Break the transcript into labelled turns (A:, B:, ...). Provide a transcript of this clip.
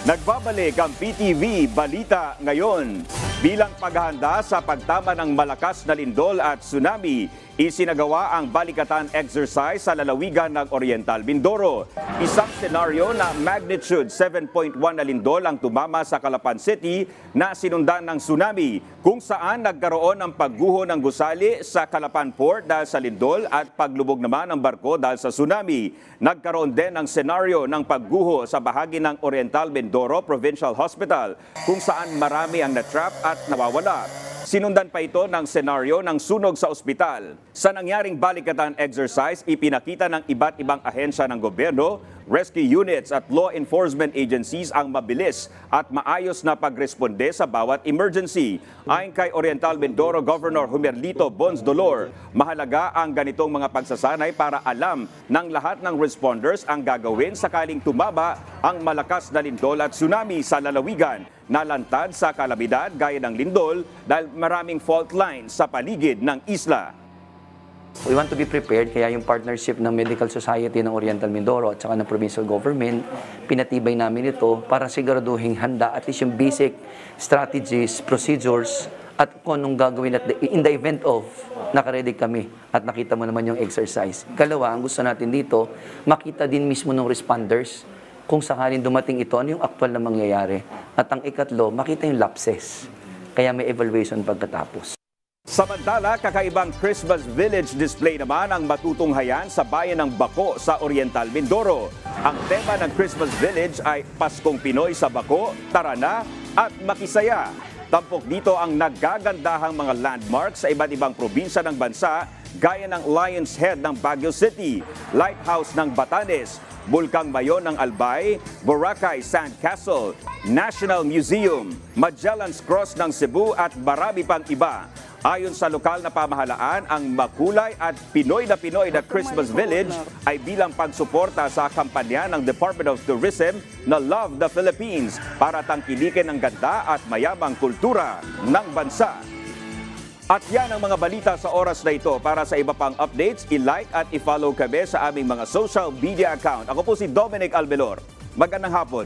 A: Nagbabalik ang PTV Balita Ngayon. Bilang paghahanda sa pagtama ng malakas na lindol at tsunami, isinagawa ang balikatan exercise sa lalawigan ng Oriental Mindoro. Isang senaryo na magnitude 7.1 na lindol ang tumama sa Calapan City na sinundan ng tsunami, kung saan nagkaroon ng pagguho ng gusali sa Calapan Port dahil sa lindol at paglubog naman ng barko dahil sa tsunami. Nagkaroon din ng senaryo ng pagguho sa bahagi ng Oriental Mindoro Provincial Hospital, kung saan marami ang natrap at nawawala. Sinundan pa ito ng senaryo ng sunog sa ospital. Sa nangyaring balikatan exercise, ipinakita ng iba't ibang ahensya ng gobyerno, rescue units at law enforcement agencies ang mabilis at maayos na pagresponde sa bawat emergency. Ayon kay Oriental Mindoro Governor Humerlito Bons Dolor, mahalaga ang ganitong mga pagsasanay para alam ng lahat ng responders ang gagawin sakaling tumaba ang malakas na lindol at tsunami sa lalawigan. Nalantad sa kalamidad gaya ng lindol dahil maraming fault lines sa paligid ng isla.
B: We want to be prepared, kaya yung partnership ng Medical Society ng Oriental Mindoro at saka ng provincial government, pinatibay namin ito para siguraduhin handa at least yung basic strategies, procedures, at kung anong gagawin at in the event of nakaredy kami at nakita mo naman yung exercise. Ikalawa, ang gusto natin dito, makita din mismo ng responders kung sakaling dumating ito, ano yung actual na mangyayari. At ang ikatlo, makita yung lapses. Kaya may evaluation pagkatapos.
A: Samantala, kakaibang Christmas Village display naman ang matutunghayan sa bayan ng Bako sa Oriental Mindoro. Ang tema ng Christmas Village ay Paskong Pinoy sa Bako, Tara na at Makisaya. Tampok dito ang naggagandahang mga landmarks sa iba't ibang probinsya ng bansa gaya ng Lion's Head ng Baguio City, Lighthouse ng Batanes, Bulkang Mayon ng Albay, Boracay Sand Castle, National Museum, Magellan's Cross ng Cebu at marami pang iba. Ayon sa lokal na pamahalaan, ang makulay at Pinoy na Christmas Village ay bilang pagsuporta sa kampanya ng Department of Tourism na Love the Philippines para tangkilikin ang ganda at mayamang kultura ng bansa. At yan ang mga balita sa oras na ito. Para sa iba pang updates, i-like at i-follow kami sa aming mga social media account. Ako po si Dominic Albelor. Magandang hapon.